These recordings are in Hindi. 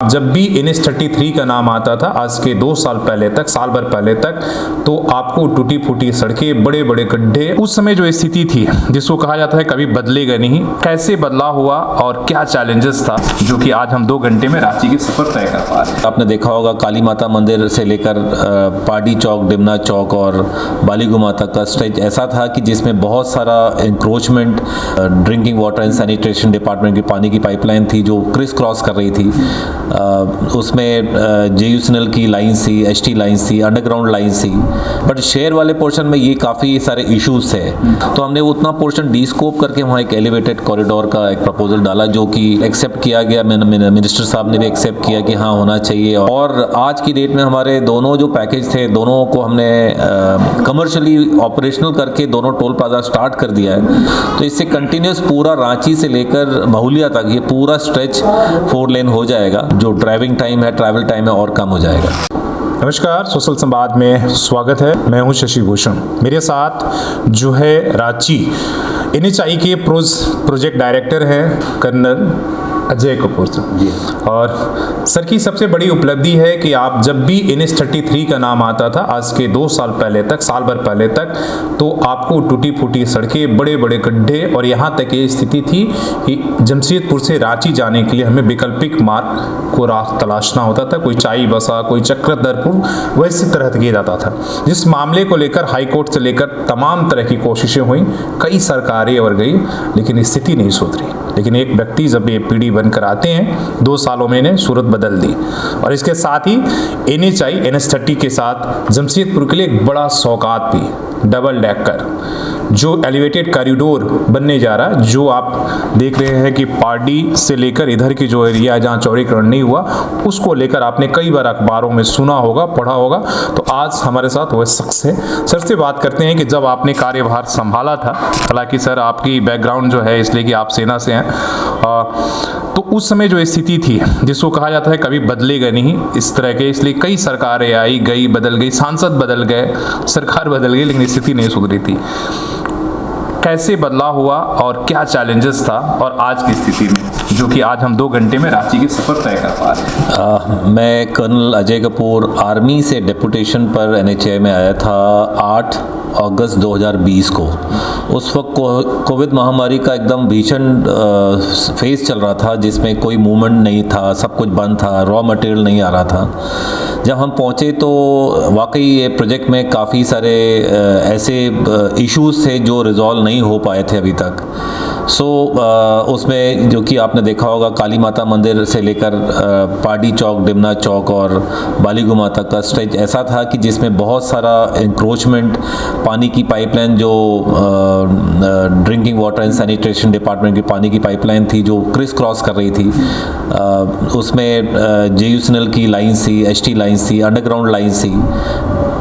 जब भी NH-33 का नाम आता था आज के 2 साल पहले तक, साल भर पहले तक, तो आपको टूटी फूटी सड़कें, बड़े बड़े गड्ढे, उस समय जो स्थिति थी जिसको कहा जाता है कभी बदलेगा नहीं, कैसे बदलाव हुआ और क्या चैलेंजेस था, जो कि आज हम 2 घंटे में रांची की सफर तय कर पा रहे हैं। आपने देखा होगा काली माता मंदिर से लेकर पार्टी चौक, डिमना चौक और बालीगु माता का स्ट्रेच ऐसा था कि जिसमें बहुत सारा encroachment, drinking water and sanitation department की पानी की पाइपलाइन थी जो क्रिस क्रॉस कर रही थी। उसमें JUCNL की लाइन्स थी, HT लाइन्स थी, अंडरग्राउंड लाइन्स थी, बट शहर वाले पोर्शन में ये काफ़ी सारे इश्यूज थे। तो हमने उतना पोर्शन डीस्कोप करके वहाँ एक एलिवेटेड कॉरिडोर का एक प्रपोजल डाला जो कि एक्सेप्ट किया गया। मिनिस्टर साहब ने भी एक्सेप्ट किया कि हाँ होना चाहिए। और आज की डेट में हमारे दोनों जो पैकेज थे, दोनों को हमने कमर्शियली ऑपरेशनल करके दोनों टोल प्लाजा स्टार्ट कर दिया है। तो इससे कंटिन्यूस पूरा रांची से लेकर बहुलिया तक ये पूरा स्ट्रेच 4 लेन हो जाएगा। जो ड्राइविंग टाइम है, ट्रैवल टाइम है और कम हो जाएगा। नमस्कार, सोशल संवाद में स्वागत है। मैं हूं शशि भूषण। मेरे साथ जो है रांची NHI के प्रोजेक्ट डायरेक्टर हैं कर्नल अजय कपूर जी। और सर की सबसे बड़ी उपलब्धि है कि आप जब भी NH-33 का नाम आता था आज के 2 साल पहले तक, साल भर पहले तक, तो आपको टूटी फूटी सड़कें, बड़े बड़े गड्ढे और यहाँ तक ये स्थिति थी कि जमशेदपुर से रांची जाने के लिए हमें वैकल्पिक मार्ग को तलाशना होता था। कोई चाई बसा, कोई चक्रधरपुर, वैसे तरह किया जाता था। जिस मामले को लेकर हाई कोर्ट से लेकर तमाम तरह की कोशिशें हुई, कई सरकारें और गई, लेकिन स्थिति नहीं सुधरी। लेकिन एक व्यक्ति जब ये PD बनकर आते हैं, 2 सालों में इन्हें सूरत बदल दी। और इसके साथ ही NHI NH-30 के साथ जमशेदपुर के लिए एक बड़ा सौगात भी, डबल डेकर जो एलिवेटेड कॉरिडोर बनने जा रहा है, जो आप देख रहे हैं कि पार्टी से लेकर इधर की जो एरिया है जहाँ चौड़ीकरण नहीं हुआ, उसको लेकर आपने कई बार अखबारों में सुना होगा, पढ़ा होगा। तो आज हमारे साथ वह शख्स है। सर से बात करते हैं कि जब आपने कार्यभार संभाला था, हालांकि सर आपकी बैकग्राउंड जो है इसलिए कि आप सेना से हैं, तो उस समय जो स्थिति थी जिसको कहा जाता है कभी बदलेगा नहीं, इस तरह के, इसलिए कई सरकारें आई गई, बदल गई, सांसद बदल गए, सरकार बदल गई, लेकिन स्थिति नहीं सुधरी थी। कैसे बदलाव हुआ और क्या चैलेंजेस था और आज की स्थिति में, जो कि आज हम 2 घंटे में रांची की सफर तय कर पा रहे हैं। मैं कर्नल अजय कपूर आर्मी से डेपुटेशन पर NHI में आया था 8 अगस्त 2020 को। उस वक्त कोविड महामारी का एकदम भीषण फेज चल रहा था, जिसमें कोई मूवमेंट नहीं था, सब कुछ बंद था, रॉ मटेरियल नहीं आ रहा था। जब हम पहुंचे तो वाकई ये प्रोजेक्ट में काफ़ी सारे ऐसे इश्यूज थे जो रिजॉल्व नहीं हो पाए थे अभी तक। उसमें जो कि आपने देखा होगा काली माता मंदिर से लेकर पार्टी चौक, डिमना चौक और बालीगु माता का स्ट्रेच ऐसा था कि जिसमें बहुत सारा इंक्रोचमेंट, पानी की पाइपलाइन जो drinking water and sanitation department की पानी की पाइपलाइन थी जो क्रिस क्रॉस कर रही थी। उसमें JUCNL की लाइन्स थी, HT लाइन्स थी, अंडरग्राउंड लाइन्स थी।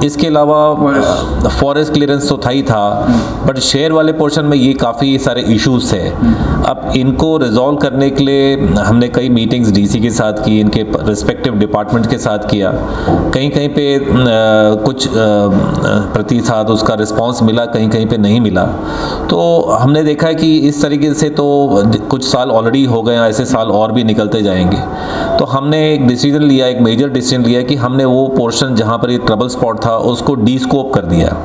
इसके अलावा फॉरेस्ट क्लियरेंस तो था ही था, बट शहर वाले पोर्शन में ये काफ़ी सारे इश्यूज थे। अब इनको रिजॉल्व करने के लिए हमने कई मीटिंग्स DC के साथ की, इनके रिस्पेक्टिव डिपार्टमेंट के साथ किया। कहीं कहीं पे कुछ प्रतिशत उसका रिस्पांस मिला, कहीं कहीं पे नहीं मिला। तो हमने देखा है कि इस तरीके से तो कुछ साल ऑलरेडी हो गए, ऐसे साल और भी निकलते जाएंगे। तो हमने एक डिसीजन लिया, एक मेजर डिसीजन लिया कि हमने वो पोर्शन जहाँ पर ये ट्रबल स्पॉट था उसको डीस्कोप कर दिया।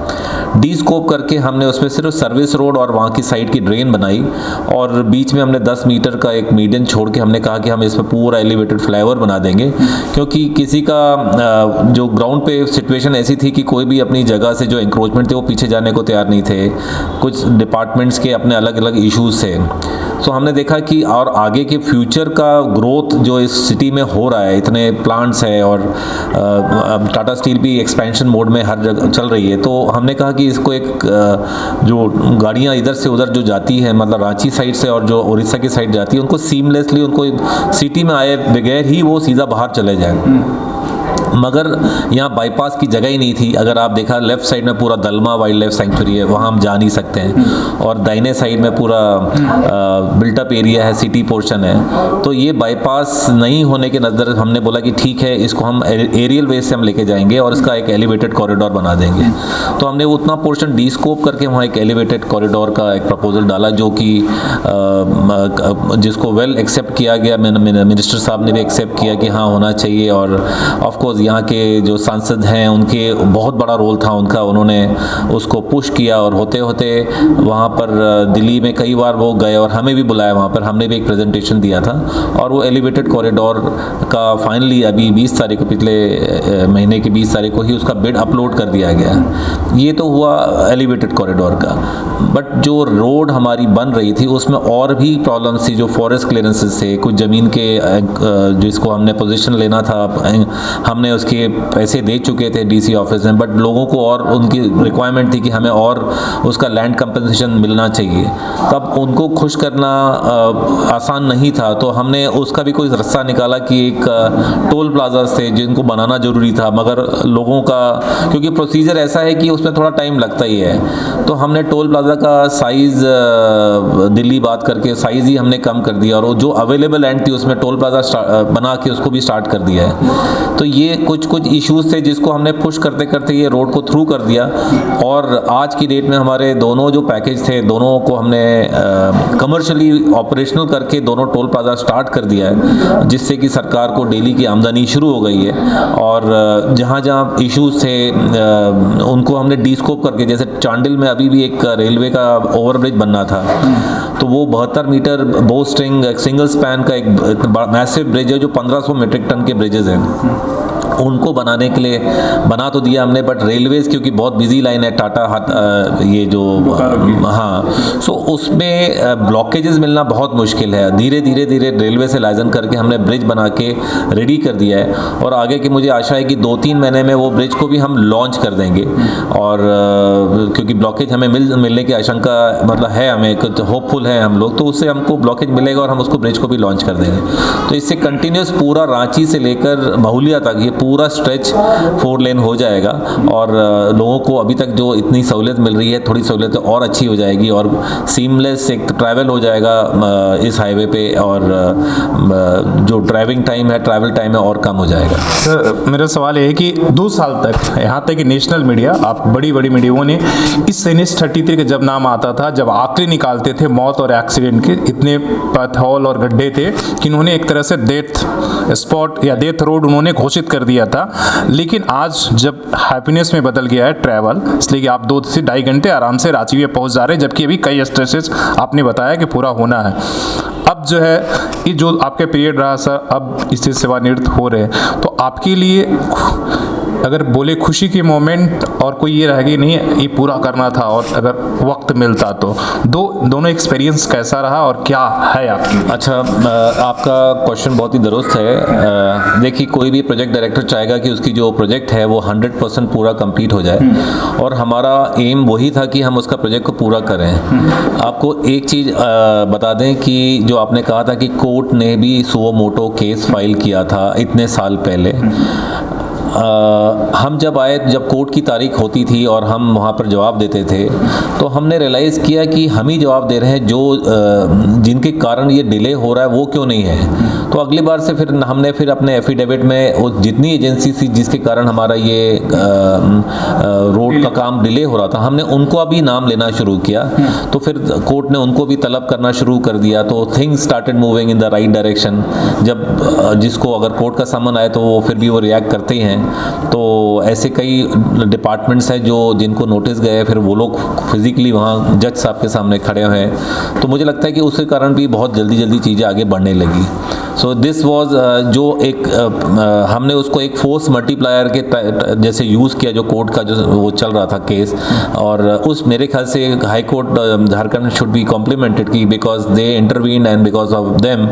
डीस्कोप करके हमने उसमें सिर्फ सर्विस रोड और वहाँ की साइड की ड्रेन बनाई, और बीच में हमने 10 मीटर का एक मीडियन छोड़ के हमने कहा कि हम इसमें पूरा एलिवेटेड फ्लाईओवर बना देंगे। क्योंकि किसी का जो ग्राउंड पे सिचुएशन ऐसी थी कि कोई भी अपनी जगह से जो इंक्रोचमेंट थे वो पीछे जाने को तैयार नहीं थे। कुछ डिपार्टमेंट्स के अपने अलग अलग इश्यूज थे। तो हमने देखा कि और आगे के फ्यूचर का ग्रोथ जो इस सिटी में हो रहा है, इतने प्लांट्स है और टाटा स्टील भी एक्सपेंशन मोड में हर जगह चल रही है। तो हमने कहा कि इसको एक जो गाड़ियाँ इधर से उधर जो जाती हैं, मतलब रांची साइड से और जो उड़ीसा की साइड जाती है, उनको सीमलेसली, उनको सिटी में आए बगैर ही वो सीधा बाहर चले जाए। मगर यहाँ बाईपास की जगह ही नहीं थी। अगर आप देखा लेफ़्ट साइड में पूरा दलमा वाइल्ड लाइफ सेंचुरी है, वहाँ हम जा नहीं सकते हैं, और दाहिने साइड में पूरा बिल्टअप एरिया है, सिटी पोर्शन है। तो ये बाईपास नहीं होने के नज़र हमने बोला कि ठीक है, इसको हम एरियल वे से हम लेके जाएंगे और इसका एक एलिवेटेड कॉरिडोर बना देंगे। तो हमने उतना पोर्शन डीस्कोप करके वहाँ एक एलिवेटेड कॉरिडोर का एक प्रपोजल डाला, जो कि जिसको वेल एक्सेप्ट किया गया। मिनिस्टर साहब ने भी एक्सेप्ट किया कि हाँ होना चाहिए, और ऑफ कोर्स यहाँ के जो सांसद हैं उनके बहुत बड़ा रोल था उनका, उन्होंने उसको पुश किया, और होते होते वहाँ पर दिल्ली में कई बार वो गए और हमें भी बुलाया वहाँ पर, हमने भी एक प्रेजेंटेशन दिया था, और वो एलिवेटेड कॉरिडोर का फाइनली अभी 20 तारीख को, पिछले महीने की 20 तारीख को ही उसका बिड अपलोड कर दिया गया। ये तो हुआ एलिवेटेड कॉरिडोर का। बट जो रोड हमारी बन रही थी उसमें और भी प्रॉब्लम्स थी, जो फॉरेस्ट क्लियरेंसेस थे, कुछ ज़मीन के जिसको हमने पोजीशन लेना था, हमने उसके पैसे दे चुके थे डीसी ऑफिस में, बट लोगों को और उनकी रिक्वायरमेंट थी कि हमें और उसका लैंड कंपनसेशन मिलना चाहिए। तब उनको खुश करना आसान नहीं था, तो हमने उसका भी कोई रास्ता निकाला कि एक टोल प्लाजा थे जिनको बनाना ज़रूरी था, मगर लोगों का क्योंकि प्रोसीजर ऐसा है कि उसमें थोड़ा टाइम लगता ही है, तो हमने टोल प्लाजा का साइज़ दिल्ली बात करके साइज़ ही हमने कम कर दिया, और वो जो अवेलेबल लैंड थी उसमें टोल प्लाजा बना के उसको भी स्टार्ट कर दिया है। तो ये कुछ इश्यूज़ थे जिसको हमने पुश करते करते ये रोड को थ्रू कर दिया, और आज की डेट में हमारे दोनों जो पैकेज थे दोनों को हमने कमर्शियली ऑपरेशनल करके दोनों टोल प्लाजा स्टार्ट कर दिया है, जिससे कि सरकार को डेली की आमदनी शुरू हो गई है। और जहाँ जहाँ इश्यूज़ थे उनको हमने डीस्कोप करके, जैसे चांडिल में अभी भी एक रेलवे का ओवरब्रिज बनना था, तो वो 72 मीटर बो स्ट्रिंग सिंगल स्पैन का एक मैसिव ब्रिज है, जो 1500 मीट्रिक टन के ब्रिजेज हैं, उनको बनाने के लिए बना तो दिया हमने, बट रेलवेज़ क्योंकि बहुत बिजी लाइन है, टाटा ये जो हाँ, सो उसमें ब्लॉकेजेस मिलना बहुत मुश्किल है। धीरे धीरे रेलवे से लाइजन करके हमने ब्रिज बना के रेडी कर दिया है, और आगे की मुझे आशा है कि 2-3 महीने में वो ब्रिज को भी हम लॉन्च कर देंगे। और क्योंकि ब्लॉकेज हमें मिलने की आशंका मतलब है, हमें कुछ होपफुल है हम लोग, तो उससे हमको ब्लॉकेज मिलेगा और हम उसको ब्रिज को भी लॉन्च कर देंगे। तो इससे कंटिन्यूस पूरा रांची से लेकर महुलिया तक ये पूरा स्ट्रेच 4 लेन हो जाएगा, और लोगों को अभी तक जो इतनी सहूलियत मिल रही है, थोड़ी सहूलियत और अच्छी हो जाएगी, और सीमलेस एक ट्रैवल हो जाएगा इस हाईवे पे, और जो ड्राइविंग टाइम है, ट्रैवल टाइम है, और कम हो जाएगा। सर, मेरा सवाल ये है कि 2 साल तक यहाँ तक कि नेशनल मीडिया, आप बड़ी मीडियाओं ने इस NH 33 का जब नाम आता था, जब आंकड़े निकालते थे मौत और एक्सीडेंट के, इतने पथहौल और गड्ढे थे कि उन्होंने एक तरह से डेथ स्पॉट या डेथ रोड उन्होंने घोषित कर दिया था। लेकिन आज जब हैप्पीनेस में बदल गया है ट्रैवल, इसलिए कि आप 2 से ढाई घंटे आराम से रांची में पहुंच जा रहे हैं, जबकि अभी कई स्ट्रेचेस आपने बताया कि पूरा होना है। अब जो है ये जो आपके पीरियड रहा सर, अब इससे सेवानिवृत्त हो रहे हैं, तो आपके लिए अगर बोले खुशी के मोमेंट और कोई ये रह गई नहीं ये पूरा करना था और अगर वक्त मिलता तो दोनों एक्सपीरियंस कैसा रहा और क्या है आपकी? अच्छा, आपका क्वेश्चन बहुत ही दुरुस्त है। देखिए, कोई भी प्रोजेक्ट डायरेक्टर चाहेगा कि उसकी जो प्रोजेक्ट है वो 100% पूरा कंप्लीट हो जाए, और हमारा एम वही था कि हम उसका प्रोजेक्ट को पूरा करें। आपको एक चीज़ बता दें कि जो आपने कहा था कि कोर्ट ने भी सुओ मोटो केस फाइल किया था इतने साल पहले। हम जब आए, जब कोर्ट की तारीख होती थी और हम वहाँ पर जवाब देते थे, तो हमने रियलाइज़ किया कि हम ही जवाब दे रहे हैं, जो जिनके कारण ये डिले हो रहा है वो क्यों नहीं है। तो अगली बार से फिर हमने अपने एफिडेविट में वो जितनी एजेंसी थी जिसके कारण हमारा ये रोड का काम डिले हो रहा था, हमने उनको अभी नाम लेना शुरू किया। तो फिर कोर्ट ने उनको भी तलब करना शुरू कर दिया, तो things started moving in the right direction. जब जिसको अगर कोर्ट का सामान आए तो वो फिर भी वो रिएक्ट करते ही हैं। तो ऐसे कई डिपार्टमेंट्स हैं जिनको नोटिस गए, फिर वो लोग फिजिकली वहाँ जज साहब के सामने खड़े हुए हैं। तो मुझे लगता है कि उसके कारण भी बहुत जल्दी चीज़ें आगे बढ़ने लगी। सो दिस वाज जो एक हमने उसको एक फोर्स मल्टीप्लायर के जैसे यूज़ किया, जो कोर्ट का जो वो चल रहा था केस, और उस मेरे ख्याल से high court Jharkhand should be complimented की because they intervene and because of them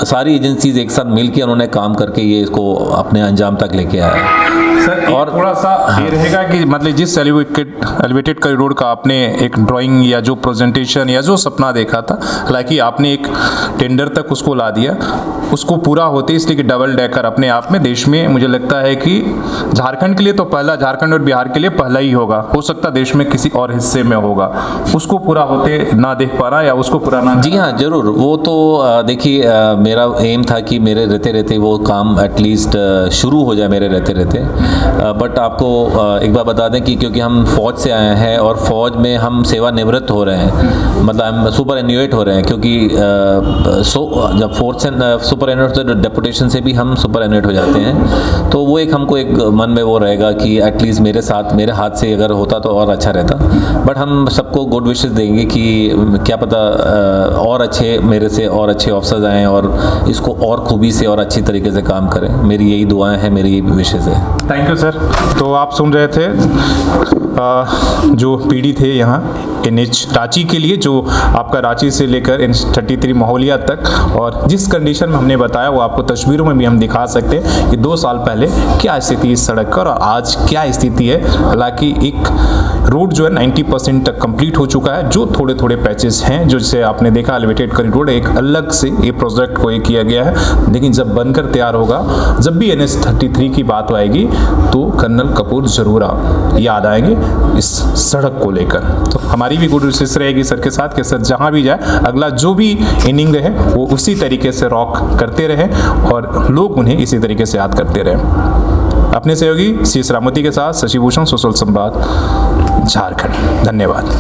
सारी एजेंसीज एक साथ मिल के उन्होंने काम करके ये इसको अपने अंजाम तक लेके आया। सर और और- थोड़ा सा ये रहेगा कि मतलब जिस एलिवेटेड कॉरिडोर का आपने एक ड्राइंग या जो प्रेजेंटेशन या जो सपना देखा था, हालांकि आपने एक टेंडर तक उसको ला दिया, उसको पूरा होते इसलिए कि डबल डेकर अपने आप में देश में मुझे लगता है कि झारखंड के लिए तो पहला, झारखंड और बिहार के लिए पहला ही होगा, हो सकता देश में किसी और हिस्से में होगा, उसको पूरा होते ना देख पाना या उसको पूरा ना। जी हाँ, ज़रूर। वो तो देखिए, मेरा एम था कि मेरे रहते रहते वो काम एटलीस्ट शुरू हो जाए मेरे रहते रहते। बट आपको एक बार बता दें कि क्योंकि हम फ़ौज से आए हैं और फ़ौज में हम सेवानिवृत्त हो रहे हैं, मतलब हम सुपर एन्यूएट हो रहे हैं, क्योंकि जब फोर्थ से सुपर एन्यूएट से डेपुटेशन से भी हम सुपर एन्यूएट हो जाते हैं, तो वो एक हमको एक मन में वो रहेगा कि एटलीस्ट मेरे साथ, मेरे हाथ से अगर होता तो और अच्छा रहता। बट हम सबको गुड विशेस देंगे कि क्या पता और अच्छे, मेरे से और अच्छे ऑफिसर्स आएँ और इसको और खूबी से और अच्छी तरीके से काम करें। मेरी यही दुआएं हैं, मेरी यही विशेस है। Thank you sir. तो आप सुन रहे थे जो पीढ़ी थे यहाँ NH रांची के लिए, जो आपका रांची से लेकर NH33 महोलिया तक, और जिस कंडीशन में हमने बताया वो आपको तस्वीरों में भी हम दिखा सकते हैं कि 2 साल पहले क्या स्थिति इस सड़क का और आज क्या स्थिति है। हालांकि एक रोड जो है 90% तक कंप्लीट हो चुका है, जो थोड़े थोड़े पैचेस हैं, जो जैसे आपने देखा एलिवेटेड कॉरिडोर एक अलग से ये प्रोजेक्ट को ये किया गया है, लेकिन जब बनकर तैयार होगा, जब भी NH33 की बात आएगी तो कर्नल कपूर जरूर याद आएंगे इस सड़क को लेकर। तो हमारी भी गुड विशेष रहेगी सर के साथ कि सर जहाँ भी जाए अगला जो भी इनिंग रहे वो उसी तरीके से रॉक करते रहे और लोग उन्हें इसी तरीके से याद करते रहे। अपने सहयोगी CS रामूर्ति के साथ शशि भूषण, सोशल संवाद, झारखंड। धन्यवाद।